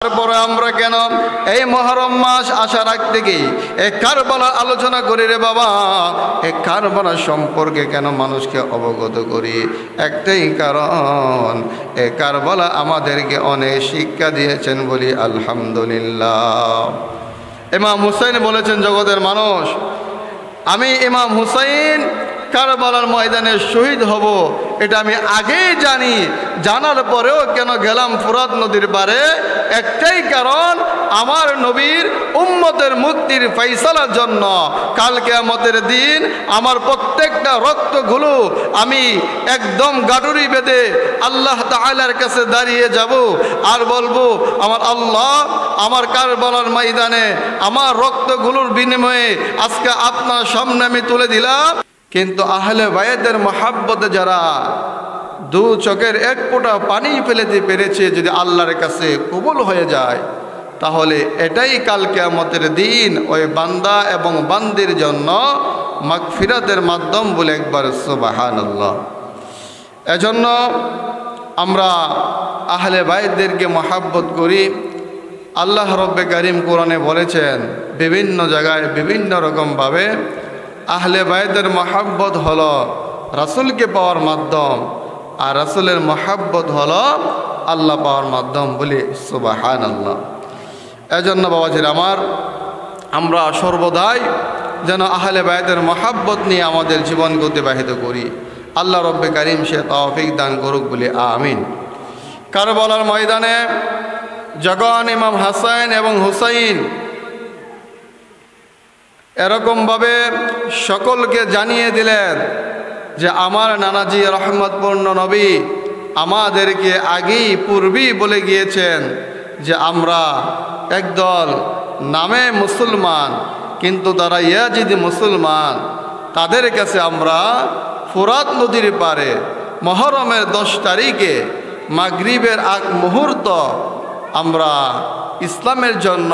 তারপরে আমরা কেন এই মুহররম মাস আসার আগ থেকেই এই কারবালার আলোচনা করি রে বাবা। এই কারবালা সম্পর্কে কেন মানুষকে অবগত করি? একটাই কারণ, এই কারবালা আমাদেরকে অনেক শিক্ষা দিয়েছেন বলি আলহামদুলিল্লাহ। ইমাম হুসাইন বলেছেন, জগতের মানুষ, আমি ইমাম হুসাইন কারবালার ময়দানে শহীদ হব এটা আমি আগেই জানি। জানার পরেও কেন গেলাম ফুরাত নদীর পারে? একটাই কারণ, আমার নবীর উম্মতের মুক্তির ফাইসালার জন্য। কাল কিয়ামতের দিন আমার প্রত্যেকটা রক্তগুলো আমি একদম গাডুরি বেঁধে আল্লাহ তাআলার কাছে দাঁড়িয়ে যাব আর বলবো, আমার আল্লাহ, আমার কারবালার ময়দানে আমার রক্তগুলোর বিনিময়ে আজকে আপনার সামনে আমি তুলে দিলাম। কিন্তু আহলে বায়াতের মহাব্বতে যারা দু চোখের এক ফোঁটা পানি ফেলেতে পেরেছে, যদি আল্লাহর কাছে কবুল হয়ে যায়, তাহলে এটাই কাল কিয়ামতের দিন ওই বান্দা এবং বান্দির জন্য মাগফিরাতের মাধ্যম বলে একবার সুবহানাল্লাহ। এজন্য আমরা আহলে বায়াতদেরকে মহাব্বত করি। আল্লাহ রব্বে কারীম কোরআনে বলেছেন বিভিন্ন জায়গায় বিভিন্ন রকমভাবে, আহলে বায়াতের মহাব্বত হলো রাসূলকে পাওয়ার মাধ্যম, আর রাসূলের মহাব্বত হলো আল্লাহ পাওয়ার মাধ্যম বলি সুবহানাল্লাহ। এজন্য বাবাজির আমার, আমরা সর্বদাই যেন আহলে বায়াতের মহাব্বত নিয়ে আমাদের জীবনকে অতিবাহিত করি। আল্লাহ রব্বে কারীম সে তৌফিক দান করুক বলি আমিন। কারবালার ময়দানে যখন ইমাম হাসান এবং হুসাইন এরকমভাবে সকলকে জানিয়ে দিলেন যে আমার নানাজি রহমতপূর্ণ নবী আমাদেরকে আগেই পূর্বেই বলে গিয়েছেন যে আমরা একদল নামে মুসলমান, কিন্তু তারা ইয়াজিদি মুসলমান। তাদের কাছে আমরা ফুরাত নদীর পারে মুহররমের 10 তারিখে মাগরিবের আগ মুহূর্ত আমরা ইসলামের জন্য,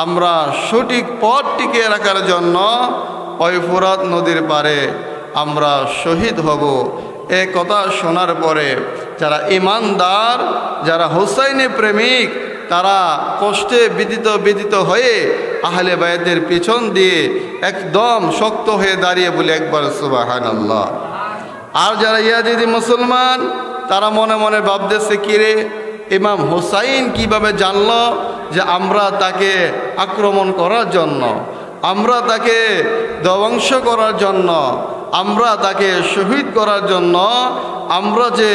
আমরা সঠিক পথ টিকিয়ে রাখার জন্য ওই ফুরাত নদীর পারে আমরা শহীদ হব। এ কথা শোনার পরে যারা ইমানদার, যারা হুসাইনি প্রেমিক, তারা কষ্টে বিদিত হয়ে আহলে বায়াতের পিছন দিয়ে একদম শক্ত হয়ে দাঁড়িয়ে বলে একবার সুবহানাল্লাহ। আর যারা ইয়াজিদি মুসলমান, তারা মনে মনে ভাবতেছে, কিরে ইমাম হুসাইন কিভাবে জানলো যে আমরা তাকে আক্রমণ করার জন্য, আমরা তাকে ধ্বংস করার জন্য, আমরা তাকে শহীদ করার জন্য আমরা যে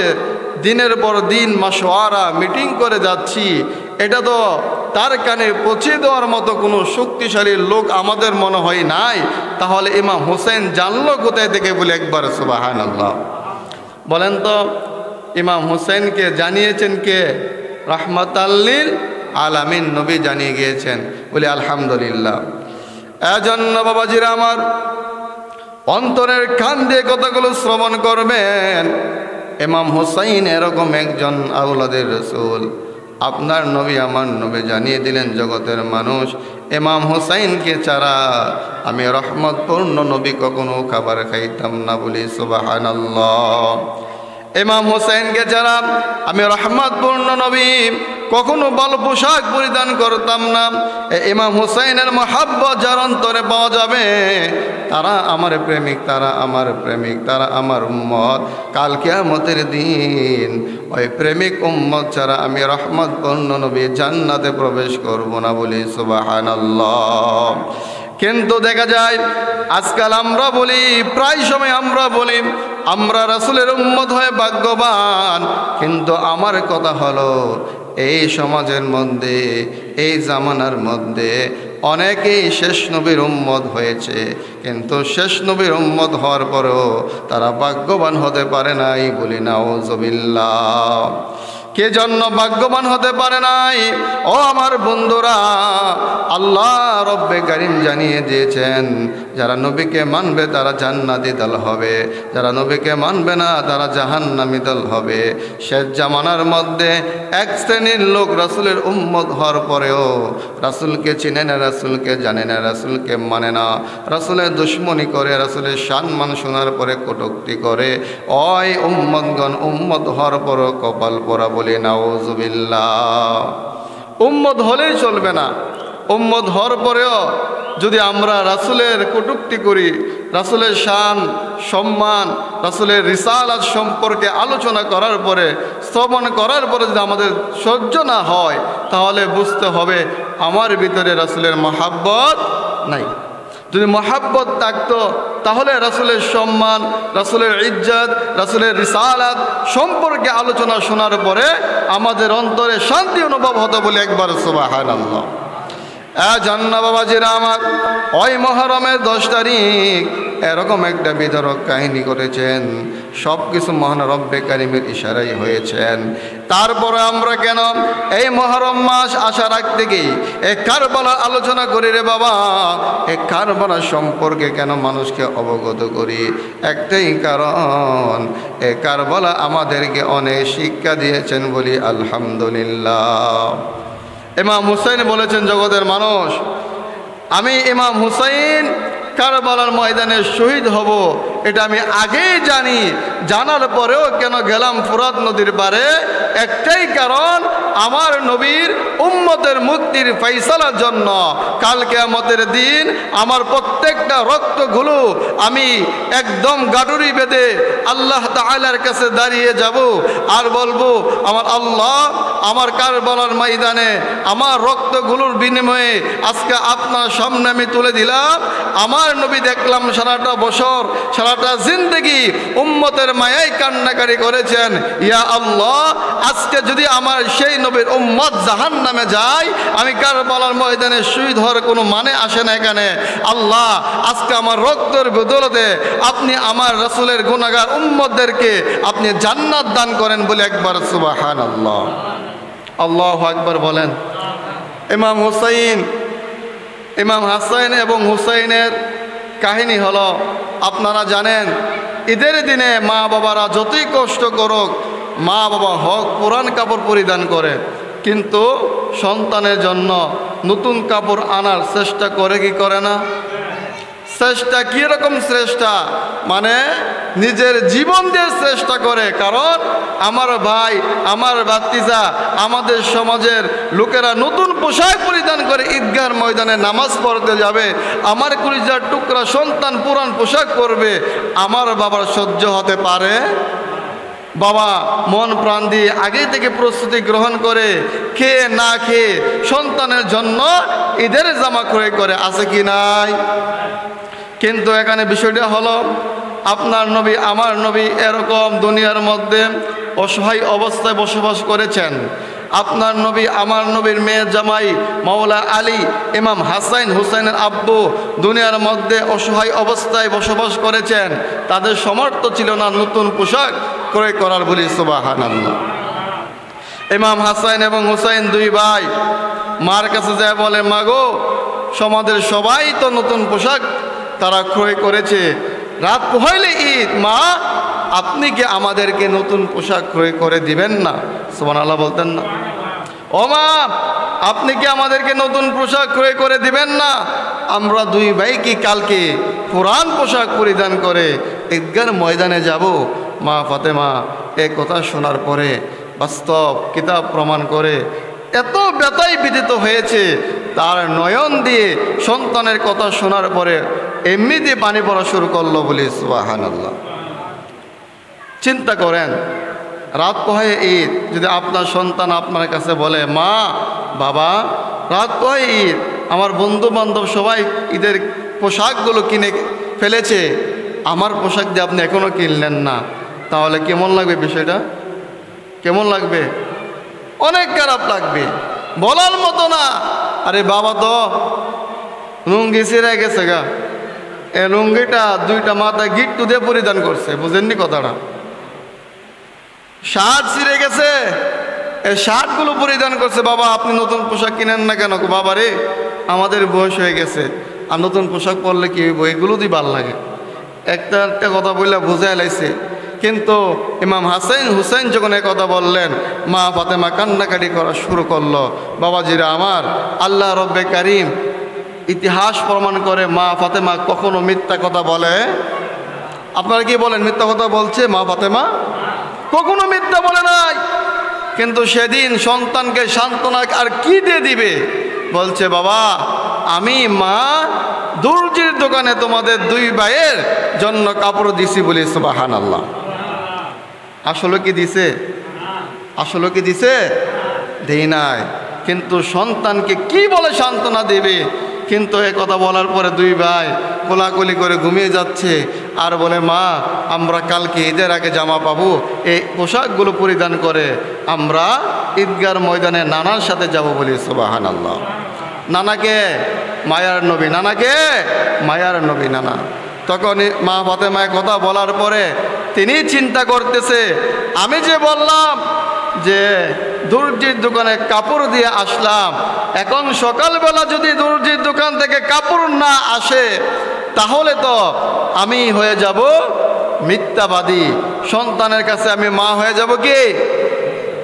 দিনের পর দিন মাশওয়ারা মিটিং করে যাচ্ছি, এটা তো তার কানে পৌঁছে দেওয়ার মতো কোনো শক্তিশালী লোক আমাদের মনে হয় নাই। তাহলে ইমাম হুসাইন জানলো কোথায় থেকে বলে একবার সুবহানাল্লাহ। বলেন তো, ইমাম হুসাইনকে জানিয়েছেন কে? রাহমাতাল লিল আলামিন নবী জানিয়ে গিয়েছেন বলে আলহামদুলিল্লাহ। এজন্য বাবাজিরা আমার, অন্তরের কান দিয়ে কথাগুলো শ্রবণ করবেন। ইমাম হুসাইন এরকম একজন আওলাদের রাসূল। আপনার নবী আমার নবী জানিয়ে দিলেন, জগতের মানুষ, ইমাম হুসাইনকে ছাড়া আমি রহমতপূর্ণ নবী কখনো খাবার খাইতাম না বলি সুবহানাল্লাহ। ইমাম হুসাইনকে ছাড়া আমি রহমতপূর্ণ নবী কখনো বল পোশাক পরিধান করতাম না। ইমাম হুসাইনের মহাব্বত যার অন্তরে পাওয়া যাবে, তারা আমার প্রেমিক, তারা আমার প্রেমিক, তারা আমার উম্মত। কাল কিয়ামতের দিন ওই প্রেমিক উম্মত ছাড়া আমি রহমতপূর্ণ নবী জান্নাতে প্রবেশ করব না বলি সুবহানাল্লাহ। কিন্তু দেখা যায় আজকাল আমরা বলি, প্রায় সময় আমরা বলি আমরা রাসূলের উম্মত হয়ে ভাগ্যবান। কিন্তু আমার কথা হলো, এই সমাজের মধ্যে, এই জামানার মধ্যে অনেকেই শেষ নবীর উম্মত হয়েছে, কিন্তু শেষ নবীর উম্মত হওয়ার পরেও তারা ভাগ্যবান হতে পারে নাই বলি নাউযুবিল্লাহ। কে জন্য ভাগ্যবান হতে পারে নাই? ও আমার বন্ধুরা, আল্লাহ রব্বে কারীম জানিয়ে দিয়েছেন, যারা নবীকে মানবে তারা জান্নাতি দল হবে, যারা নবীকে মানবে না তারা জাহান্নামী দল হবে। শেষ জামানার মধ্যে এক শ্রেণীর লোক রাসূলের উম্মত হওয়ার পরেও রাসূলকে চিনে না, রাসূলকে জানে না, রাসূলকে মানে না, রাসূলের দুশমনি করে, রাসূলের সম্মান শোনার পরে কটূক্তি করে। ওই উম্মতগণ উম্মত হওয়ার পরও কপাল পোড়া বলে নাউযুবিল্লাহ। উম্মত হলেই চলবে না। উম্মত হওয়ার পরেও যদি আমরা রাসূলের কটূক্তি করি, রাসূলের শান সম্মান, রাসূলের রিসালাত সম্পর্কে আলোচনা করার পরে, শ্রবণ করার পরে যদি আমাদের সহ্য না হয়, তাহলে বুঝতে হবে আমার ভিতরে রাসূলের মহাব্বত নাই। যদি মহাব্বত থাকতো তাহলে রাসূলের সম্মান, রাসূলের ইজ্জত, রাসূলের রিসালাত সম্পর্কে আলোচনা শোনার পরে আমাদের অন্তরে শান্তি অনুভব হতো বলে একবার সুবহানাল্লাহ। জান্না বাবাজিরা আমার, ওই মুহররমের 10 তারিখ এরকম একটা বিতরক কাহিনী করেছেন। সব কিছু মহান রব্বে কারিমের ইশারাই হয়েছেন। তারপরে আমরা কেন এই মুহররম মাস আসার আগ থেকেই কারবালা আলোচনা করি রে বাবা? কারবালা সম্পর্কে কেন মানুষকে অবগত করি? একটাই কারণ, কারবালা আমাদেরকে অনেক শিক্ষা দিয়েছেন বলি আলহামদুলিল্লাহ। ইমাম হুসাইন বলেছেন, জগতের মানুষ, আমি ইমাম হুসাইন কারবালার ময়দানে শহীদ হব এটা আমি আগেই জানি। জানার পরেও কেন গেলাম ফুরাত নদীর পারে? একটাই কারণ, আমার নবীর উম্মতের মুক্তির ফাইসালার জন্য। কাল কিয়ামতের দিন আমার প্রত্যেকটা রক্তগুলো আমি একদম গাডুরি বেঁধে আল্লাহ তাআলার কাছে দাঁড়িয়ে যাব আর বলবো, আমার আল্লাহ, আমার কারবালার ময়দানে আমার রক্তগুলোর বিনিময়ে আজকে আপনার সামনে আমি তুলে দিলাম। আমার নবী দেখলাম সারাটা বছর, সারাটা জিন্দেগি উম্মতের মায়ায় কান্নাকারি করেছেন। ইয়া আল্লাহ, আজকে যদি আমার সেই নবীর উম্মত জাহান্নামে যায়, আমি কারবালার ময়দানে শহীদ হওয়ার কোনো মানে আসে না এখানে। আল্লাহ, আজকে আমার রক্তের বদৌলতে আপনি আমার রাসূলের গুনাহগার উম্মতদেরকে আপনি জান্নাত দান করেন বলে একবার সুবহানাল্লাহ, আল্লাহু আকবার বলেন। ইমাম হুসাইন, ইমাম হাসান এবং হুসাইনের কাহিনী হলো, আপনারা জানেন ঈদের দিনে মা বাবারা যতই কষ্ট করুক, মা বাবা হক পুরান কাপড় পরিধান করে, কিন্তু সন্তানের জন্য নতুন কাপড় আনার চেষ্টা করে কি করে না? চেষ্টা কীরকম চেষ্টা? মানে নিজের জীবন দিয়ে চেষ্টা করে। কারণ আমার ভাই, আমার ভাতিজা, আমাদের সমাজের লোকেরা নতুন পোশাক পরিধান করে ঈদগাহর ময়দানে নামাজ পড়তে যাবে, আমার কলিজার টুকরা সন্তান পুরান পোশাক পরবে, আমার বাবার সহ্য হতে পারে? বাবা মন প্রাণ দিয়ে আগে থেকে প্রস্তুতি গ্রহণ করে, খেয়ে না খেয়ে সন্তানের জন্য ঈদের জামা ক্রয় করে, আছে কি নাই? কিন্তু এখানে বিষয়টা হলো, আপনার নবী আমার নবী এরকম দুনিয়ার মধ্যে অসহায় অবস্থায় বসবাস করেছেন। আপনার নবী আমার নবীর মেয়ে জামাই মাওলা আলী, ইমাম হাসান হুসাইনের আব্বু দুনিয়ার মধ্যে অসহায় অবস্থায় বসবাস করেছেন। তাদের সামর্থ্য ছিল না নতুন পোশাক ক্রয় করার, বলি সুবহানাল্লাহ। ইমাম হাসান এবং হুসাইন দুই ভাই মার কাছে যায়, বলে, মা গো, সমাজের সবাই তো নতুন পোশাক তারা ক্রয় করেছে, রাত পোহাইলে ঈদ, মা আপনি কি আমাদেরকে নতুন পোশাক ক্রয় করে দিবেন না? সুবহানাল্লাহ বলতেন না? ও মা, আপনি কি আমাদেরকে নতুন পোশাক ক্রয় করে দিবেন না? আমরা দুই ভাই কি কালকে পুরান পোশাক পরিধান করে ঈদগাহর ময়দানে যাব? মা ফাতেমা এই কথা শোনার পরে বাস্তব কিতাব প্রমাণ করে এত ব্যথায় বিদিত হয়েছে, তার নয়ন দিয়ে সন্তানের কথা শোনার পরে এমনিতে পানি পড়া শুরু করলো, বলি সুবহানাল্লাহ। চিন্তা করেন, রাত পোহায় ঈদ, যদি আপনার সন্তান আপনার কাছে বলে, মা বাবা রাত পোহায় ঈদ, আমার বন্ধু বান্ধব সবাই ঈদের পোশাকগুলো কিনে ফেলেছে, আমার পোশাক দিয়ে আপনি এখনও কিনলেন না, তাহলে কেমন লাগবে? বিষয়টা কেমন লাগবে? অনেক খারাপ লাগবে, বলার মতো না। আরে বাবা তো লুঙ্গি ছিঁড়ে গেছে গা, এ লুঙ্গিটা দুইটা মাথায় গিট্টু দিয়ে পরিধান করছে, বুঝেননি কথাটা? শার্ট ছিঁড়ে গেছে, এই শার্টগুলো পরিধান করছে। বাবা আপনি নতুন পোশাক কিনেন না কেন? বাবা রে, আমাদের বয়স হয়ে গেছে, আর নতুন পোশাক পরলে কি হইব? এগুলো দিয়ে ভাল লাগে। একটা একটা কথা বললে বুঝাই লাইছে। কিন্তু ইমাম হাসান হুসাইন যখন এ কথা বললেন, মা ফাতেমা কান্নাকাটি করা শুরু করলো। বাবাজিরা আমার, আল্লাহ রব্বে কারিম ইতিহাস প্রমাণ করে মা ফাতেমা কখনো মিথ্যা কথা বলে? আপনারা কি বলেন মিথ্যা কথা বলছে মা ফাতেমা? কখনো মিথ্যা বলে নাই, কিন্তু সেদিন সন্তানকে সান্ত্বনা আর কি দিয়ে দিবে? বলছে, বাবা আমি মা দর্জির দোকানে তোমাদের দুই ভাইয়ের জন্য কাপড় দিছি বলি সুবহানাল্লাহ। আসলে কি দিছে? আসলে কি দিছে? দেই নাই। কিন্তু সন্তানকে কি বলে সান্ত্বনা দেবে? কিন্তু এ কথা বলার পরে দুই ভাই কোলাকুলি করে ঘুমিয়ে যাচ্ছে আর বলে, মা আমরা কালকে ঈদের আগে জামা পাবো, এই পোশাকগুলো পরিধান করে আমরা ঈদগার ময়দানে নানার সাথে যাব বলি সুবহানাল্লাহ। নানাকে? মায়ার নবী। নানাকে? মায়ার নবী নানা। তখন মা ফাতেমায় কথা বলার পরে তিনি চিন্তা করতেছে, আমি যে বললাম যে দর্জির দোকানে কাপড় দিয়ে আসলাম, এখন সকালবেলা যদি দর্জির দোকান থেকে কাপড় না আসে তাহলে তো আমি হয়ে যাব মিথ্যাবাদী, সন্তানের কাছে আমি মা হয়ে যাব কি?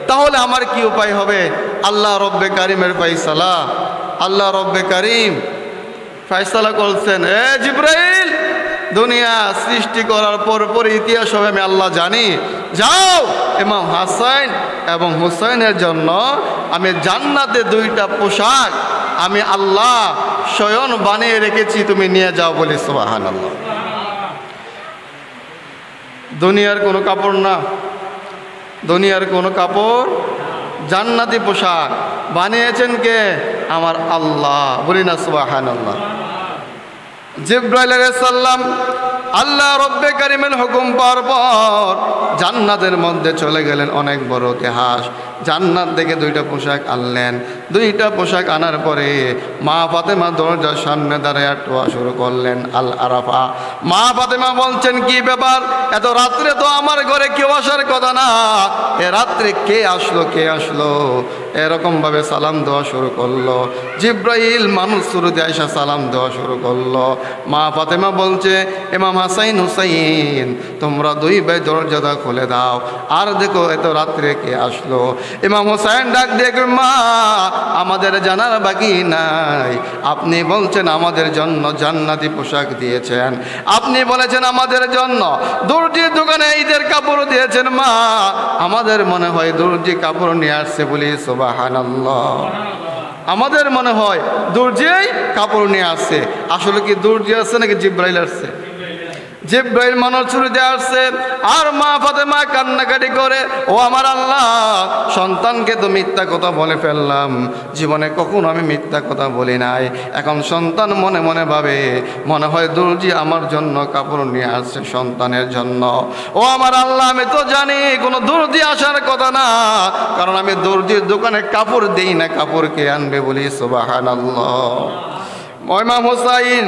তাহলে আমার কি উপায় হবে? আল্লাহ রব্বে কারিমের ফায়সালা, আল্লাহ রব্বে কারিম ফায়সালা করছেন, এ জিবরাইল, দুনিয়া সৃষ্টি করার পর ইতিহাস হবে আমি আল্লাহ জানি, যাও ইমাম হাসান এবং হুসাইনের জন্য আমি জান্নাতে দুইটা পোশাক আমি আল্লাহ স্বয়ং বানিয়ে রেখেছি, তুমি নিয়ে যাও বলি সুবহানাল্লাহ। দুনিয়ার কোনো কাপড় না, দুনিয়ার কোনো কাপড়, জান্নাতি পোশাক বানিয়েছেন কে? আমার আল্লাহ, বলি না সুবহানাল্লাহ। জিবরাইল আলাইহিস সালাম আল্লাহ রব্বে কারিমের হুকুম পাওয়ার পর জান্নাতের মধ্যে চলে গেলেন। অনেক বড় ইতিহাস। জান্নাত থেকে দুইটা পোশাক আনলেন। দুইটা পোশাক আনার পরে মা ফাতেমা দরজার সামনে দাঁড়িয়ে টোয়া শুরু করলেন, আল আরাফা। মা ফাতেমা বলছেন, কি ব্যাপার? এত রাত্রে তো আমার ঘরে কেউ আসার কথা না, এ রাত্রে কে আসলো, কে আসলো? এরকম ভাবে সালাম দেওয়া শুরু করলো। জিবরাইল মানুষ শুরুতে আয়সা সালাম দেওয়া শুরু করলো। মা ফাতেমা বলছে, ইমাম হাসান হুসাইন তোমরা দুই ভাই দরজাটা খুলে দাও, আর দেখো এত রাত্রে কে আসলো। ইমাম হুসাইন ডাক দিয়ে, মা আমাদের জানার বাকি নাই, আপনি বলছেন আমাদের জন্য জান্নাতি পোশাক দিয়েছেন, আপনি বলেছেন আমাদের জন্য দর্জির দোকানে ঈদের কাপড় দিয়েছেন, মা আমাদের মনে হয় দর্জি কাপড় নিয়ে আসছে বলি সুবহানাল্লাহ। আমাদের মনে হয় দর্জি কাপড় নিয়ে আসছে। আসলে কি দর্জি আসছে নাকি জিবরাইল আসছে? জিবরাইল মানুষ ছুরিতে আসছে। আর মা ফাতেমা কান্নাকাটি করে, ও আমার আল্লাহ, সন্তানকে তো মিথ্যা কথা বলে ফেললাম, জীবনে কখনো আমি মিথ্যা কথা বলি নাই। এখন সন্তান মনে মনে ভাবে মনে হয় দর্জি আমার জন্য কাপড় নিয়ে আসছে সন্তানের জন্য। ও আমার আল্লাহ, আমি তো জানি কোনো দর্জি আসার কথা না, কারণ আমি দর্জির দোকানে কাপড় দেই না, কাপড় কে আনবে বলি সুবহানাল্লাহ। ইমাম হুসাইন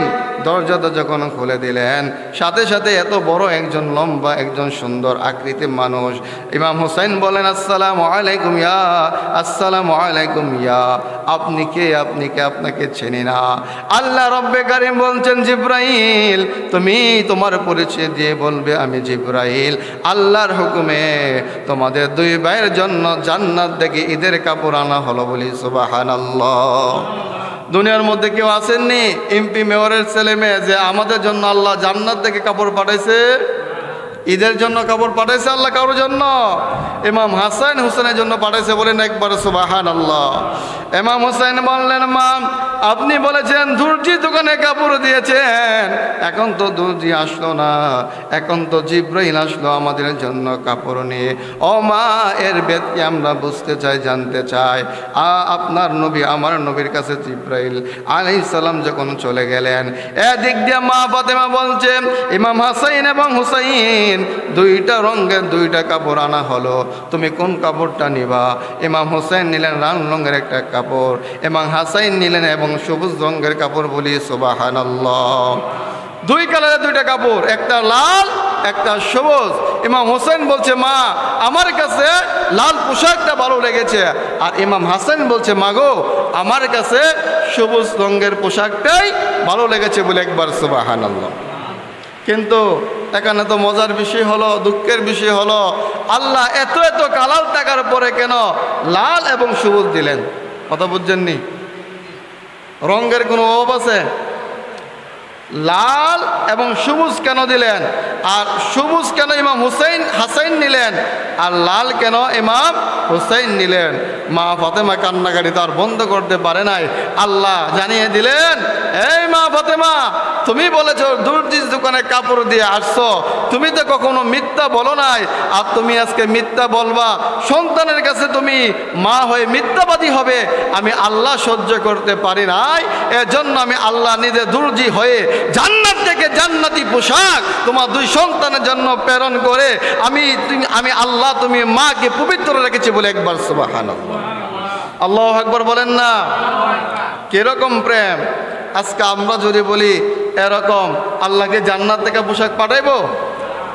দরজাটা যখন খুলে দিলেন, সাথে সাথে এত বড় একজন লম্বা একজন সুন্দর আকৃতির মানুষ। ইমাম হুসাইন বলেন, আসসালামু আলাইকুম ইয়া, আসসালামু আলাইকুম ইয়া। আপনি কে? আপনি কে? আপনাকে চিনি না। আল্লাহ রব্বে কারিম বলছেন, জিবরাইল তুমি তোমার পরিচয় দিয়ে বলবে আমি জিবরাইল, আল্লাহর হুকুমে তোমাদের দুই ভাইয়ের জন্য জান্নাত থেকে ঈদের কাপড় আনা হলো বলি সুবহানাল্লাহ। দুনিয়ার মধ্যে কেউ আসেননি এমপি মেয়রের ছেলে মেয়ে যে আমাদের জন্য আল্লাহ জান্নাত থেকে কাপড় পাঠাইছে, ঈদের জন্য কাপড় পাঠাইছে আল্লাহ কারোর জন্য? ইমাম হাসান হুসেনের জন্য পাঠাইছে, বলেন একবার সুবহানাল্লাহ। ইমাম হুসাইন বললেন, মা আপনি বলেছেন দর্জির দোকানে কাপড় দিয়েছেন, এখন তো দর্জি আসলো না, এখন তো জিবরাইল আসলো আমাদের জন্য কাপড় নিয়ে। ও মা, এর ব্যাখ্যা আমরা বুঝতে চাই, জানতে চাই। আপনার নবী আমার নবীর কাছে জিবরাইল আলাইহিস সালাম যখন চলে গেলেন, এদিক দিয়ে মা ফাতেমা বলছে, ইমাম হাসান এবং হুসাইন দুইটা রঙের দুইটা কাপড় আনা হলো, তুমি কোন কাপড়টা নিবা? ইমাম হুসাইন নিলেন লাল রঙের একটা কাপড়, ইমাম হাসান নিলেন এবং সবুজ রঙের কাপড় বলি সুবহানাল্লাহ। দুই কালারের দুইটা কাপড়, একটা লাল একটা সবুজ। ইমাম হোসেন বলছে, মা আমার কাছে লাল পোশাকটা ভালো লেগেছে, আর ইমাম হাসান বলছে, মা গো আমার কাছে সবুজ রঙের পোশাকটাই ভালো লেগেছে বলে একবার সুবহানাল্লাহ। কিন্তু এখানে তো মজার বিষয় হলো, দুঃখের বিষয় হলো, আল্লাহ এত এত কালার টাকার পরে কেন লাল এবং সবুজ দিলেন? কথা বুঝছেননি? রঙের কোনো অভাব আছে? লাল এবং সবুজ কেন দিলেন? আর সবুজ কেন ইমাম হাসাইন নিলেন, আর লাল কেন ইমাম হুসাইন নিলেন? মা ফাতেমা কান্নাকাটি তার বন্ধ করতে পারে নাই। আল্লাহ জানিয়ে দিলেন, এই মা ফাতেমা, তুমি বলেছো দর্জির দোকানে কাপড় দিয়ে আসছো, তুমি তো কখনো মিথ্যা বলো নাই, আর তুমি আজকে মিথ্যা বলবা, সন্তানের কাছে তুমি মা হয়ে মিথ্যাবাদী হবে, আমি আল্লাহ সহ্য করতে পারি নাই। এজন্য আমি আল্লাহ নিজে দর্জি হয়ে জান্নাত থেকে জান্নাতি পোশাক তোমার দুই সন্তানের জন্য প্রেরণ করে আমি আল্লাহ তুমি মাকে পবিত্র রেখেছি বলে একবার সুবহানাল্লাহ, আল্লাহু আকবার বলেন না? কিরকম প্রেম! আজকে আমরা যদি বলি এরকম, আল্লাহকে জান্নাত থেকে পোশাক পাঠাইবো,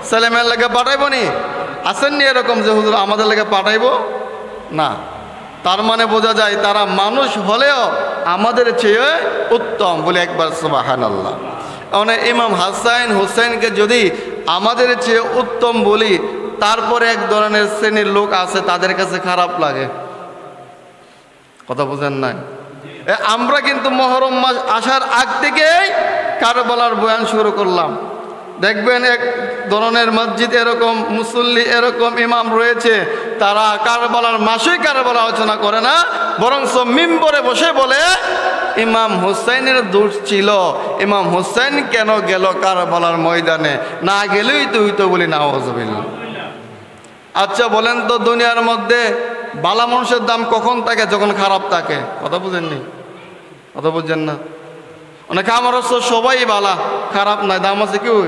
ছেলেমেয়ের লেগে পাঠাইবো নি? আসেননি এরকম যে হুজুর আমাদের লেগে পাঠাইবো না? তার মানে বোঝা যায় তারা মানুষ হলেও আমাদের চেয়ে উত্তম বলে একবার সুবহানাল্লাহ। মানে ইমাম হাসান হুসাইনকে যদি আমাদের চেয়ে উত্তম বলি, তারপরে এক ধরনের শ্রেণীর লোক আছে তাদের কাছে খারাপ লাগে। কথা বুঝেন নাই? আমরা কিন্তু মহরম মাস আসার আগ থেকেই কারবালার বয়ান শুরু করলাম। দেখবেন এক ধরনের মসজিদ এরকম মুসল্লি এরকম ইমাম রয়েছে, তারা কারবালার মাসেই কারবালা আলোচনা করে না, বরং মিম্বরে বসে বলে ইমাম হুসাইনের দোষ ছিল, ইমাম হুসাইন কেন গেল কারবালার ময়দানে, না গেলেই তো হইতো বলি নাউজুবিল্লাহ। আচ্ছা বলেন তো, দুনিয়ার মধ্যে বালা মানুষের দাম কখন থাকে? যখন খারাপ থাকে। কথা বুঝেননি? কথা বুঝছেন না? অনেক আমার সবাই বালা, খারাপ নয়, দাম আছে কেউ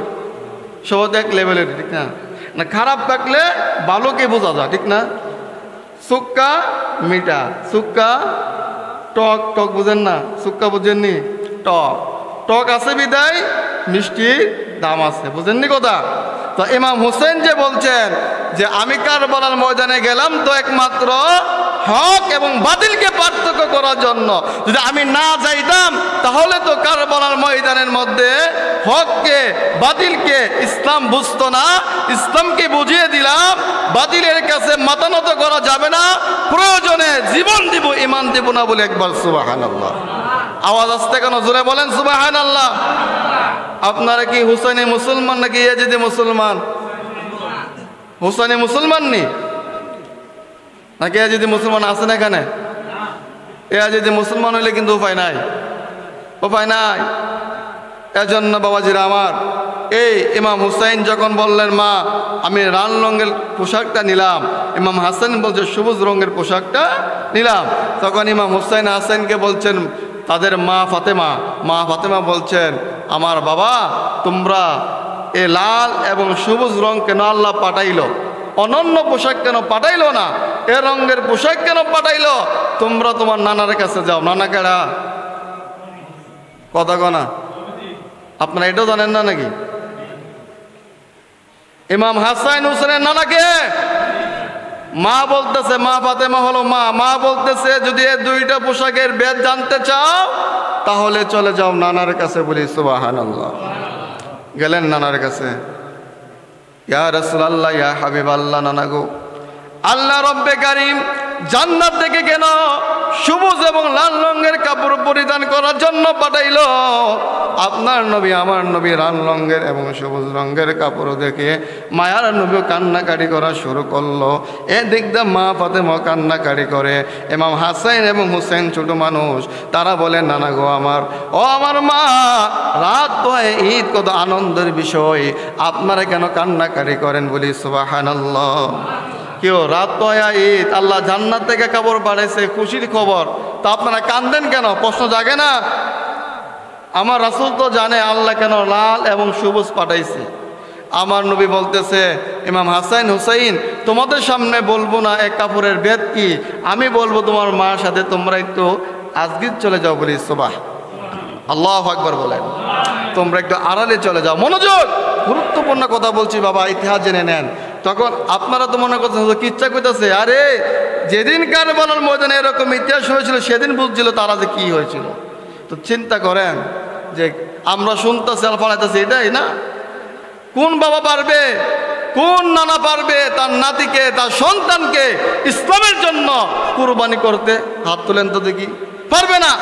সবাই এক লেভেলের, ঠিক না? না খারাপ থাকলে ভালোকে বোঝা যায়, ঠিক না? সুক্কা মিঠা, সুক্কা টক, টক বুঝেন না? সুক্কা বুঝেননি? টক, টক আছে বিদায় মিষ্টি দাম আছে, বুঝেননি কথা? তো ইমাম হুসেন যে বলছেন যে আমি কারবালার ময়দানে গেলাম তো একমাত্র হক এবং বাতিলকে পার্থক্য করার জন্য, যদি আমি না যাইতাম তাহলে তো কারবালার ময়দানের মধ্যে হককে বাতিলকে ইসলাম বুঝতো না। ইসলামকে বুঝিয়ে দিলাম বাতিলের কাছে মাথা নত করা যাবে না, প্রয়োজনে জীবন দিব, ইমান দিব না বলে একবার সুবহানাল্লাহ। আওয়াজ আসতে কেন? জোরে বলেন সুবহানাল্লাহ। আপনারা কি হুসাইনি মুসলমান নাকি ইয়াজিদি মুসলমান? হুসাইনি মুসলমান নি নাকি ইয়াজিদি মুসলমান? আছেন এখানে? ইয়াজিদি মুসলমান হইলে কিন্তু উপায় নাই, উপায় নাই। এজন্য বাবাজিরা আমার, এই ইমাম হুসাইন যখন বললেন মা আমি লাল রঙের পোশাকটা নিলাম, ইমাম হাসান বলছে সবুজ রঙের পোশাকটা নিলাম, তখন ইমাম হুসাইন হাসানকে বলছেন তাদের মা ফাতেমা বলছেন আমার বাবা, তোমরা এ লাল এবং সবুজ রং কেন আল্লাহ পাঠাইলো? অনন্য পোশাক কেন পাঠাইলো না? এ রঙের পোশাক কেন পাঠাইলো? তোমরা তোমার নানার কাছে যাও। নানা কেডা? কথা কনা আপনারা এটাও জানেন না নাকি? ইমাম হাসান হুসেনের নানাকে মা বলতেছে, মা ফাতেমা হলো মা বলতেছে যদি এই দুইটা পোশাকের ভেদ জানতে চাও তাহলে চলে যাও নানার কাছে। বলি সুবহানাল্লাহ। গেলেন নানার কাছে, ইয়া রাসূলুল্লাহ ইয়া হাবিবাল্লাহ, নানা গো, আল্লাহ রব্বে কারীম জান্নাত থেকে কেন সবুজ এবং লাল রঙের কাপড় পরিধান করার জন্য পাঠাইলো? আপনার নবী আমার নবী লাল রঙের এবং সবুজ রঙের কাপড় দেখে মায়ার নবী কান্নাকাটি করা শুরু করলো। এদিক দিয়ে মা ফাতেমা কান্নাকাটি করে। ইমাম হাসান এবং হুসেন ছোট মানুষ, তারা বলে নানা গো আমার, ও আমার মা, রাত তো ঈদ, কত আনন্দের বিষয়, আপনারা কেন কান্নাকাটি করেন? বলি সুবহানাল্লাহ। কেউ রাত তো ঈদ, আল্লাহ জান্নাত থেকে কাপড় বাড়াইছে, খুশির খবর, তা আপনারা কান্দেন কেন? প্রশ্ন জাগে না? আমার রাসূল তো জানে আল্লাহ কেন লাল এবং সবুজ পাঠাইছে। আমার নবী বলতেছে ইমাম হাসান হুসাইন তোমাদের সামনে বলবো না এক কাপড়ের ভেদ কি, আমি বলবো তোমার মার সাথে তোমরা একটু আজগির চলে যাও। বলি সুবহান আল্লাহু আকবার বলেন, তোমরা একটু আড়ালে চলে যাও। মনোযোগ, গুরুত্বপূর্ণ কথা বলছি বাবা, ইতিহাস জেনে নেন। তখন আপনারা তো মনে করছেন কিচ্ছা কইতাছে, আরে যেদিন কারবালার ময়দানে এরকম ইতিহাস হয়েছিল সেদিন বুঝছিল তারা যে কি হয়েছিল। তো চিন্তা করেন যে আমরা শুনতেছি আর পড়াইতেছি, এটাই না? কোন বাবা পারবে, কোন নানা পারবে তার নাতিকে তার সন্তানকে ইসলামের জন্য কুরবানি করতে? হাত তোলেন তো দেখি। পারবে না।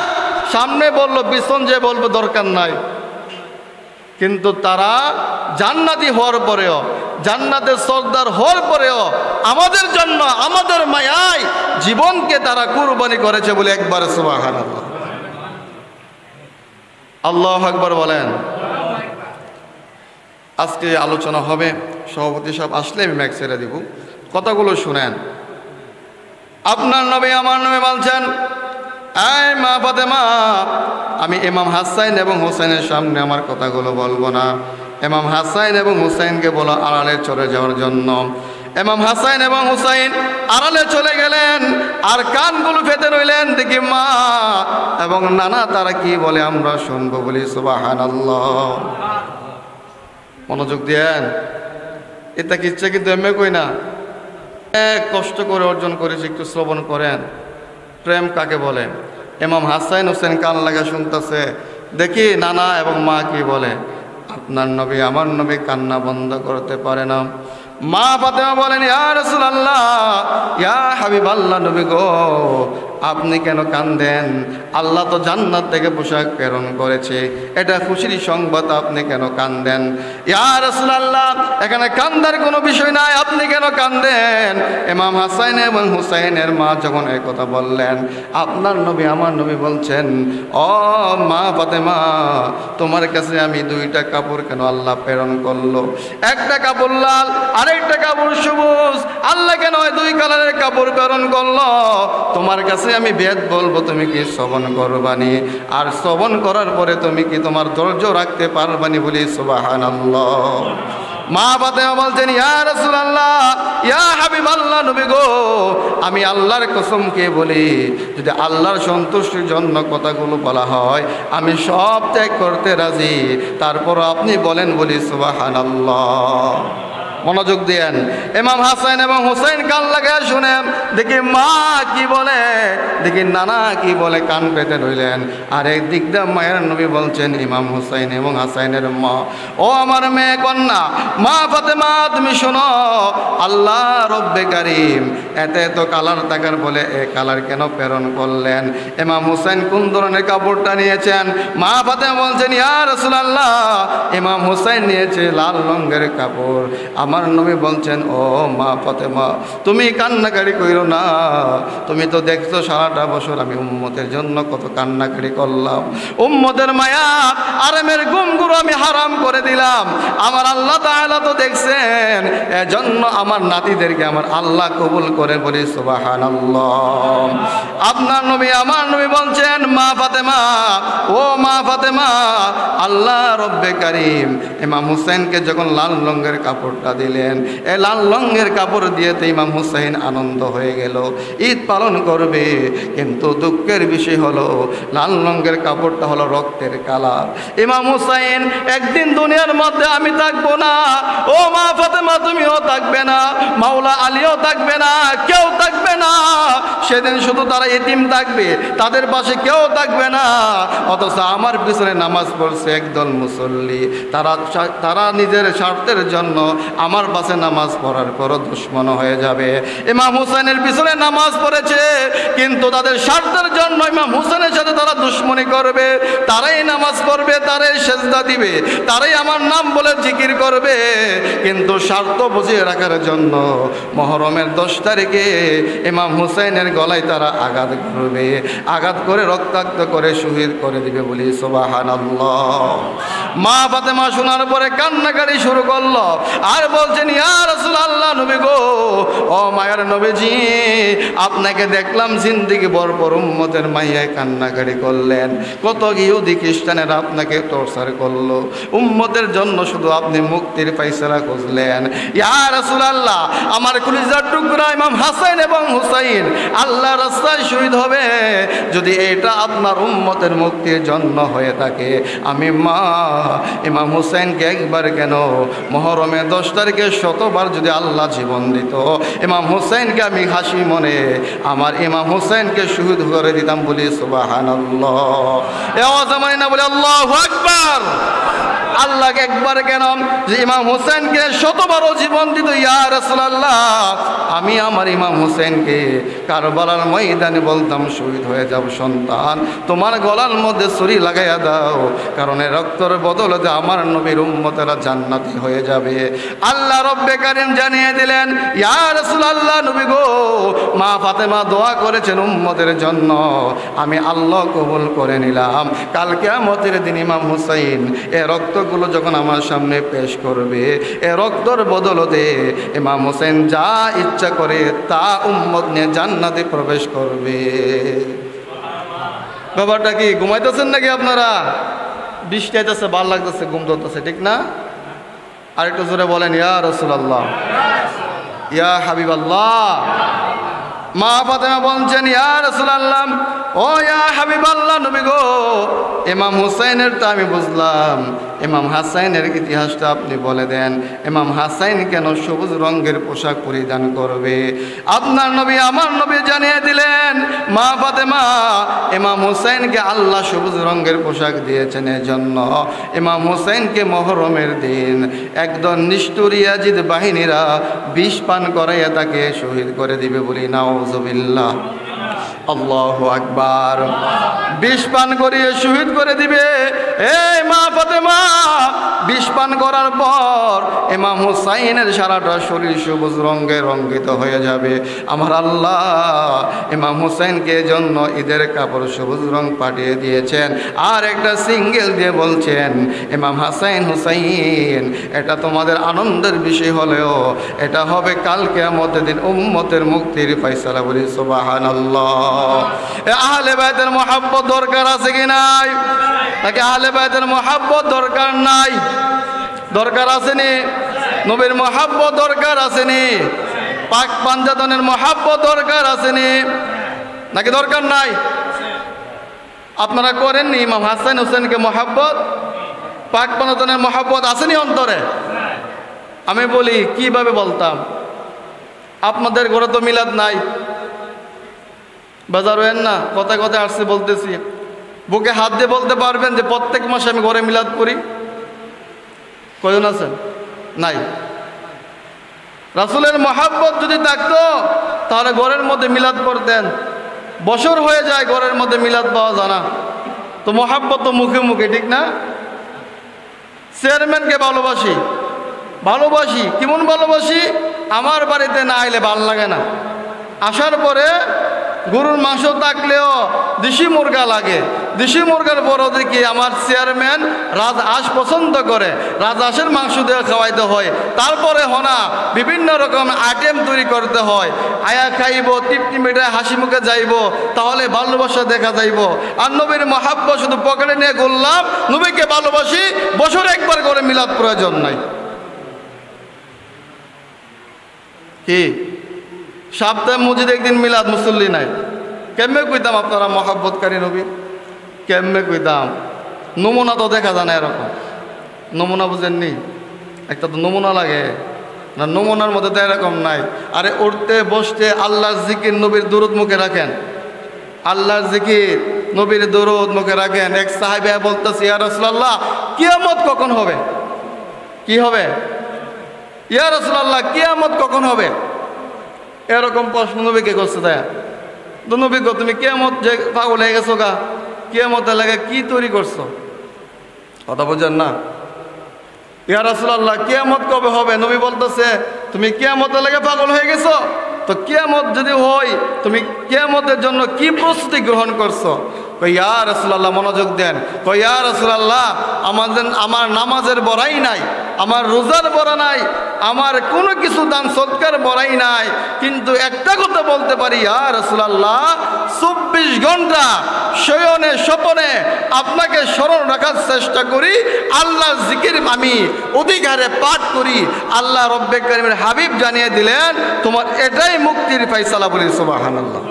সামনে বললো, পিছন যে বলবে দরকার নাই। কিন্তু তারা জান্নাতি হওয়ার পরেও, জান্নাতের সর্দার হওয়ার পরেও আমাদের জন্য, আমাদের মায়ায় জীবনকে তারা কুরবানি করেছে বলে একবার সুবহানাল্লাহ, আল্লাহু আকবার বলেন। আজকে আলোচনা হবে, সভাপতি সাহেব আসলে আমি ম্যাক ছেড়ে দিব, কথাগুলো শুনেন। আপনার নবী আমার নবী বলছেন, এই মা ফাতেমা, আমি ইমাম হাসান এবং হুসাইনের সামনে আমার কথাগুলো বলবো না। ইমাম হাসান এবং হুসাইনকে বলো আড়ালে চলে যাওয়ার জন্য। ইমাম হাসান এবং হুসাইন আড়ালে চলে গেলেন, আর কানগুলো পেতে রইলেন। দেখি মা এবং নানা তারা কি বলে আমরা শুনবো, বলি সুবহানাল্লাহ। মনোযোগ দেন, এটা কিচ্ছা কিন্তু এমনি কই না, এক কষ্ট করে অর্জন করেছি, একটু শ্রবণ করেন। প্রেম কাকে বলে? ইমাম হাসান হোসেন কান লাগা শুনতেছে, দেখি নানা এবং মা কি বলে। আপনার নবী আমার নবী কান্না বন্ধ করতে পারে না। মা ফাতেমা বলেন, ইয়া রাসূলুল্লাহ, ইয়া হাবিবাল্লাহ, নবী গো আপনি কেন কান্দেন? আল্লাহ তো জান্নাত থেকে পোশাক প্রেরণ করেছে, এটা খুশির সংবাদ, আপনি কেন কান্দেন? ইয়া রাসূলুল্লাহ, এখানে কান্দার কোনো বিষয় নাই, আপনি কেন কান্দেন? ইমাম হাসান এবং হুসাইনের মা যখন এই কথা বললেন, আপনার নবী আমার নবী বলছেন, ও মা ফাতেমা, তোমার কাছে আমি দুইটা কাপড় কেন আল্লাহ প্রেরণ করলো? একটা কাপড় লাল, আরেকটা কাপড় সবুজ। আল্লাহ কেন দুই কালারের কাপড় প্রেরণ করলো? তোমার কাছে আমি বেদ বলবো, তুমি কি শ্রবণ করবানি? আর শ্রবণ করার পরে তুমি কি তোমার ধৈর্য রাখতে পারবানি? বলি সুবহানাল্লাহ। মা ফাতেমা বলছেন, ইয়া রাসূলুল্লাহ, ইয়া হাবিবাল্লাহ, নবী গো আমি আল্লাহর কসম কে বলি, যদি আল্লাহর সন্তুষ্টির জন্য কথাগুলো বলা হয় আমি সব ত্যাগ করতে রাজি, তারপর আপনি বলেন, বলি সুবহানাল্লাহ। মনোযোগ দেন। ইমাম হাসান এবং হুসাইন কান লাগায় শুনেন, দেখি মা কি বলে, দেখি নানা কি বলে, কান পেতে রইলেন। আর একদিক দিয়ে মায়ের নবী বলছেন, ইমাম হুসাইন এবং হাসাইনের মা, ও আমার মেয়ে কন্যা মা ফাতেমা, তুমি শোনো, আল্লাহ রব্বে কারীম এত এত কালার থাকার বলে এ কালার কেন প্রেরণ করলেন? ইমাম হুসাইন কোন ধরনের কাপড়টা নিয়েছেন? মা ফাতেমা বলছেন, ইয়া রাসূলুল্লাহ, ইমাম হুসাইন নিয়েছে লাল রঙের কাপড়। আমার নবী বলছেন, ও মা ফাতেমা, তুমি কান্নাকারি কইরো না, তুমি তো দেখছো সারাটা বছর আমি উম্মতের জন্য কত কান্নাকারি করলাম, উম্মতের মায়া আরামের ঘুমগুলো আমি হারাম করে দিলাম। আমার আল্লাহ তাআলা তো দেখছেন, এজন্য আমার নাতিদেরকে আমার আল্লাহ কবুল করে, বলি সুবহানাল্লাহ। আপনার নবী আমার নবী বলছেন, মা ফাতেমা, ও মা ফাতেমা, আল্লাহ রব্বে কারীম ইমাম হুসাইনকে যখন লাল রঙের কাপড়টা দিলেন, এই লাল রঙের কাপড় দিয়ে তো ইমাম হুসাইন আনন্দ হয়ে গেল, ঈদ পালন করবে। কিন্তু দুঃখের বিষয় হলো লাল রঙের কাপড়টা হলো রক্তের কালার। ইমাম হুসাইন একদিন দুনিয়ার মধ্যে আমি থাকবো না, ও মা ফাতেমা তুমিও থাকবে না, মাওলা আলীও থাকবে না, কেউ থাকবে না। সেদিন শুধু তারা এতিম থাকবে, তাদের পাশে কেউ থাকবে না। অথচ আমার পিছনে নামাজ পড়ছে একদল মুসল্লি, তারা নিজের স্বার্থের জন্য আমার পাশে নামাজ পড়ার পরও দুশ্মন হয়ে যাবে। ইমাম হুসাইনের পিছনে নামাজ পড়েছে, কিন্তু তাদের স্বার্থের জন্য ইমাম হুসাইনের সাথে তারা দুশ্মনী করবে, তারাই নামাজ পড়বে, তারাই সেজদা দিবে, তারাই আমার নাম বলে জিকির করবে, কিন্তু স্বার্থ বুঝিয়ে রাখার জন্য মুহররমের 10 তারিখে ইমাম হুসাইনের গলায় তারা আঘাত করবে, আঘাত করে রক্তাক্ত করে শহীদ করে দিবে, বলি সুবহানাল্লাহ। মা ফাতেমা শোনার পরে কান্নাকাটি শুরু করলো, আর বলছেন, ইয়া রাসূলুল্লাহ, নবী গো, ও মায়ের নবীজি, আপনাকে দেখলাম জিন্দেগি ভরপুর উম্মতের মাইয়ায় কান্নাকাটি করলেন, কত ইহুদি খ্রিস্টানেরা আপনাকে টর্চার করলো, উম্মতের জন্য শুধু আপনি মুক্তির ফায়সালা খুঁজলেন। ইয়া রাসূলুল্লাহ, আমার কলিজার টুকরা ইমাম হাসান এবং হুসাইন আল্লাহর রাস্তায় শহীদ হবে, যদি এটা আপনার উম্মতের মুক্তির জন্য হয়ে থাকে, আমি মা ইমাম হুসাইনকে একবার কেন, মুহররমের 10 তারিখে 100বার যদি আল্লাহ জীবন দিত, ইমাম হুসাইনকে আমি হাসি মনে আমার ইমাম হুসাইনকে শহীদ করে দিতাম, বলি সুবহানাল্লাহ। এ আওয়াজ আমায় না বলে আল্লাহু আকবার। আল্লাহকে একবার কেন যে ইমাম হোসেনকে শতবারও জীবন দিত, ইয়া রাসূলুল্লাহ আমি আমার ইমাম হোসেনকে কারবালার ময়দানে বলতাম শহীদ হয়ে যাব সন্তান, তোমার গলার মধ্যে ছুরি লাগাইয়া দাও, কারণ এই রক্তের বদলতে আমার নবীর উম্মতেরা জান্নাতি হয়ে যাবে। আল্লাহ রব্বে কারীম জানিয়ে দিলেন, ইয়া রাসূলুল্লাহ নবী গো, মা ফাতেমা দোয়া করেছেন উম্মতের জন্য, আমি আল্লাহ কবুল করে নিলাম। কাল কিয়ামতের দিন ইমাম হুসাইন এ রক্তগুলো যখন আমার সামনে পেশ করবে, এ রক্তর বদলতে ইমাম হুসাইন যা ইচ্ছা করে তা উম্মত নিয়ে জান্নাতে প্রবেশ করবে। ব্যাপারটা কি ঘুমাইতেছেন নাকি আপনারা? বৃষ্টি আইতেছে, ভালো লাগতেছে, ঘুম ধরতেছে, ঠিক না? আরেকটু জোরে বলেন ইয়া রাসূলুল্লাহ, ইয়া হাবিবাল্লাহ। মা ফাতেমা বলছেন, ইয়া রাসূলুল্লাহ, ও ইয়া হাবিবাল্লাহ নবী গো, ইমাম হুসাইনের তো আমি বুঝলাম, ইমাম হাসাইনের ইতিহাসটা আপনি বলে দেন। ইমাম হাসাইন কেন সবুজ রঙের পোশাক পরিধান করবে? আপনার নবী আমার নবী জানিয়ে দিলেন, মা ফাতেমা ইমাম হুসাইনকে আল্লাহ সবুজ রঙের পোশাক দিয়েছেন এজন্য ইমাম হুসাইনকে মহরমের দিন একদম নিষ্ঠুর ইয়াজিদ বাহিনীরা বিষ পান করাইয়া তাকে শহীদ করে দিবে বলি নাউজুবিল্লাহ। আল্লাহু আকবার। বিষ পান করিয়ে শহীদ করে দিবে। এই মা ফাতেমা বিষ পান করার পর ইমাম হুসাইনের সারাটা শরীর সবুজ রঙে রঙ্গিত হয়ে যাবে। আমার আল্লাহ ইমাম হুসাইনকে জন্য ঈদের কাপড় সবুজ রং পাঠিয়ে দিয়েছেন, আর একটা সিঙ্গেল দিয়ে বলছেন, ইমাম হাসাইন হুসাইন এটা তোমাদের আনন্দের বিষয় হলেও এটা হবে কাল কিয়ামতের দিন উম্মতের মুক্তির ফয়সালা। বলি সুবহানাল্লাহ। আহলে বাইতের মহব্বত দরকার আছে কি নাই? নাকি আহলে বাইতের মহব্বত দরকার নাই? দরকার আসেনি? নবীর মহব্বত দরকার আসেনি? পাক পাঞ্জাতনের মহব্বত দরকার আসেনি? নাকি দরকার নাই? আপনারা করেননি ইমাম হাসান হোসেনকে মহব্বত? পাক পাঞ্জাতনের মহব্বত আসেনি অন্তরে? আমি বলি কিভাবে বলতাম, আপনাদের ঘরে তো মিলাদ নাই, বাজার হয়েন না, কথায় কথায় আসছে বলতেছি, বুকে হাত দিয়ে বলতে পারবেন যে প্রত্যেক মাসে আমি ঘরে মিলাদ করি? কয়জন আছেন? নাই। রাসূলের মহব্বত যদি থাকতো তাহলে ঘরের মধ্যে মিলাদ করতেন। বছর হয়ে যায় ঘরের মধ্যে মিলাদ পাওয়া যায় না, তো মহব্বত তো মুখে মুখে, ঠিক না? চেয়ারম্যানকে ভালোবাসি, ভালোবাসি, কেমন ভালোবাসি? আমার বাড়িতে না আইলে ভালো লাগে না, আসার পরে গরুর মাংস থাকলেও দেশি মুরগা লাগে। দেশি মুরগার বড় দেখি আমার চেয়ারম্যান রাজহাঁস পছন্দ করে, রাজহাঁসের মাংস দিয়ে খাওয়াইতে হয়। তারপরে হনা বিভিন্ন রকম আইটেম তৈরি করতে হয়, আয়া খাইব, তৃপ্তি মেটায় হাসি মুখে যাইব, তাহলে ভালোবাসা দেখা যাইব। আর নবীর মহাব্বত শুধু পকেটে নিয়ে ঘুরলাম, নবীকে ভালোবাসি, বছরে একবার করে মিলাদ প্রয়োজন নাই। কি সপ্তাহে মসজিদ একদিন মিলাদ, মুসল্লি নাই, কেমনে কইতাম আপনারা মহাব্বতকারী নবী? কেমনে কইতাম? নমুনা তো দেখা যায় না এরকম। নমুনা বুঝেননি? একটা তো নমুনা লাগে না, নমুনার মধ্যে তো এরকম নাই। আরে উঠতে বসতে আল্লাহর জিকির নবীর দুরূদ মুখে রাখেন, আল্লাহর জিকির নবীর দুরূদ মুখে রাখেন। এক সাহাবী বলতেছে, ইয়া রাসূলুল্লাহ কিয়ামত কখন হবে? কি হবে? ইয়া রাসূলুল্লাহ কিয়ামত কখন হবে? এরকম প্রশ্ন নবীকে করছে। তাই তো নবী গো, তুমি কিয়ামত যে পাগল হয়ে গেছো গা, কিয়ামতের লাগে কি তৈরি করছো? কথা বোঝেন না? ইয়া রাসূলুল্লাহ কিয়ামত কবে হবে? নবী বলতেছে, তুমি কিয়ামতের লাগে পাগল হয়ে গেছো, তো কিয়ামত যদি হয় তুমি কিয়ামতের জন্য কি প্রস্তুতি গ্রহণ করছো? কই ইয়া রাসূলুল্লাহ, মনোযোগ দেন, কই ইয়া রাসূলুল্লাহ আমার নামাজের বড়াই নাই, আমার রোজার বড়া নাই, আমার কোনো কিছু দান সদকার বড়াই নাই, কিন্তু একটা কথা বলতে পারি ইয়া রাসূলুল্লাহ, 24 ঘন্টা শয়নে স্বপনে আপনাকে স্মরণ রাখার চেষ্টা করি, আল্লাহর জিকির আমি অধিকারে পাঠ করি। আল্লাহ রব্বে কারীমের হাবিব জানিয়ে দিলেন, তোমার এটাই মুক্তির ফয়সালা। বলি সুবহানাল্লাহ।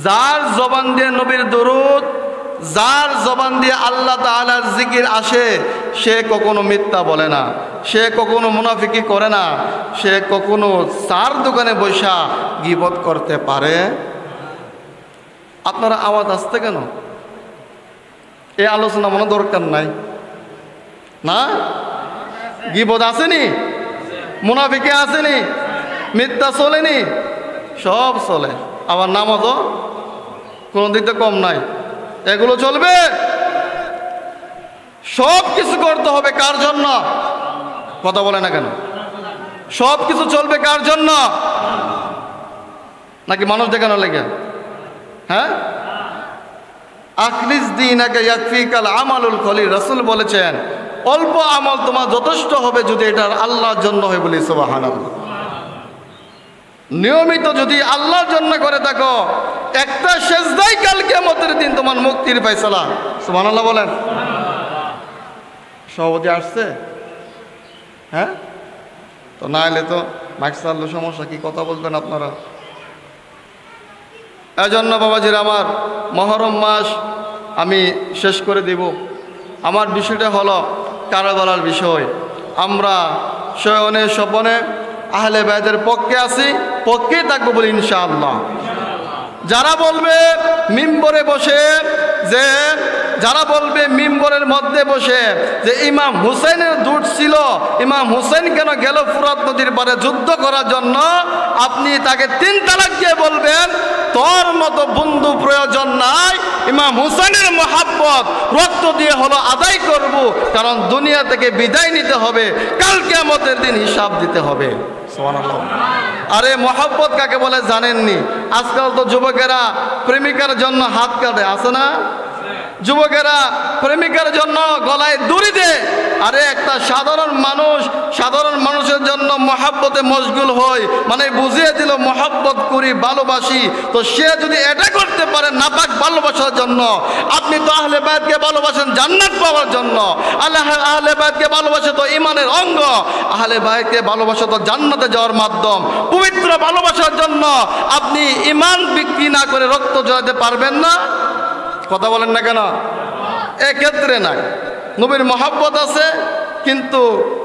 যার জবান দিয়ে নবীর দরুদ, যার জবান দিয়ে আল্লাহ তাআলার জিকির আসে, সে কখনো মিথ্যা বলে না, সে কখনো মুনাফিকি করে না, সে কখনো চার দোকানে বসা গীবত করতে পারে। আপনারা আওয়াজ আসতে কেন? এই আলোচনা মনে দরকার নাই না? গীবত আসেনি, মুনাফিকে আসেনি, মিথ্যা চলেনি, সব চলে। আবার নামাজও কোনো দিক থেকে কম নাই, এগুলো চলবে। সব কিছু করতে হবে কার জন্য? কথা বলে না কেন? সব কিছু চলবে কার জন্য? নাকি মানুষ দেখানো লেগে? হ্যাঁ, আখলিস দীনাকা ইয়াকফিকাল আমালুল কলিল। রাসূল বলেছেন অল্প আমল তোমার যথেষ্ট হবে যদি এটা আল্লাহর জন্য হয়। বলি সুবহানাল্লাহ। নিয়মিত যদি আল্লাহর জন্য করে থাকো, একটা সেজদাই কাল কিয়ামতের দিন তোমার মুক্তির ফয়সালা। সুবহানাল্লাহ বলেন। সভাপতি আসছে? হ্যাঁ, তো না এলে তো মাইক চাললে সমস্যা, কি কথা বলবেন আপনারা? এজন্য বাবাজির আমার, মহরম মাস আমি শেষ করে দেব। আমার বিষয়টা হলো কারাবলার বিষয়। আমরা শয়নে স্বপনে আহলে বায়তের পক্ষে আছি, পক্ষেই থাকবো বলি ইনশাআল্লাহ। যারা বলবে মিম্বরে বসে যে, যারা বলবে মিম্বরের মধ্যে বসে যে ইমাম হুসাইনের দুধ ছিল, ইমাম হুসাইন কেন গেল ফুরাত নদীর পারে যুদ্ধ করার জন্য, আপনি তাকে 3 তালাক দিয়ে বলবেন তোর মতো বন্ধু প্রয়োজন নাই, ইমাম হুসাইনের মহাব্বত রক্ত দিয়ে হলো আদায় করব, কারণ দুনিয়া থেকে বিদায় নিতে হবে, কাল কিয়ামতের দিন হিসাব দিতে হবে। সুবহানাল্লাহ। আরে মহাব্বত কাকে বলে জানেননি? আজকাল তো যুবকেরা প্রেমিকার জন্য হাত কাটে, আছে না? যুবকেরা প্রেমিকার জন্য গলায় দড়ি দেয়। আরে একটা সাধারণ মানুষের জন্য মহাব্বতে মশগুল হয়, মানে বুঝিয়ে দিল মহাব্বত করি, ভালোবাসি। তো সে যদি এটা করতে পারে নাপাক ভালোবাসার জন্য, আপনি তো আহলে বায়তকে ভালোবাসেন জান্নাত পাওয়ার জন্য। আহলে বায়তকে ভালোবাসে তো ইমানের অঙ্গ, আহলে বায়তকে ভালোবাসা তো জান্নাতে যাওয়ার মাধ্যম। পবিত্র ভালোবাসার জন্য আপনি ইমান বিক্রি না করে রক্ত জড়াতে পারবেন না। কথা বলেন না কেন? এক্ষেত্রে নাই। নবীর মহাব্বত আছে, কিন্তু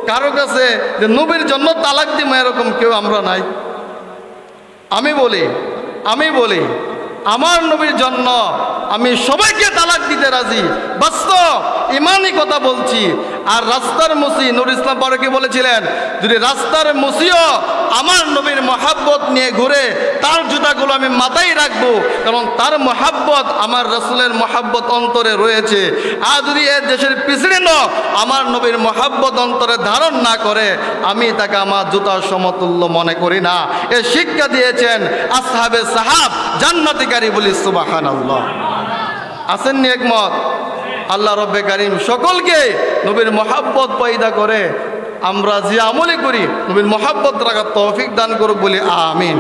কারো কাছে যে নবীর জন্য তালাক দিব এরকম কেউ আমরা নাই। আমি বলি আমার নবীর জন্য আমি সবাইকে তালাক দিতে রাজি, বাস্তব ইমানই কথা বলছি। আর রাস্তার মুসি নূর ইসলাম ফারুকী বলেছিলেন, যদি রাস্তার মুসিও আমার নবীর মহাব্বত নিয়ে ঘুরে, তার জুতাগুলো আমি মাথায় রাখবো, কারণ তার মহাব্বত আমার রাসূলের মহাব্বত অন্তরে রয়েছে। আর যদি এ দেশের প্রেসিডেন্টও আমার নবীর মহাব্বত অন্তরে ধারণ না করে, আমি তাকে আমার জুতার সমতুল্য মনে করি না। এ শিক্ষা দিয়েছেন আসহাবে সাহাব, জান্নাতিকারী। বলি সুবহানাল্লাহ। আসেননি একমত? আল্লাহ রব্বে কারীম সকলকে নবীর মহাব্বত পয়দা করে আমরা যে আমলে করি নবীর মহাব্বত রাখার তৌফিক দান করুক। বলি আমিন।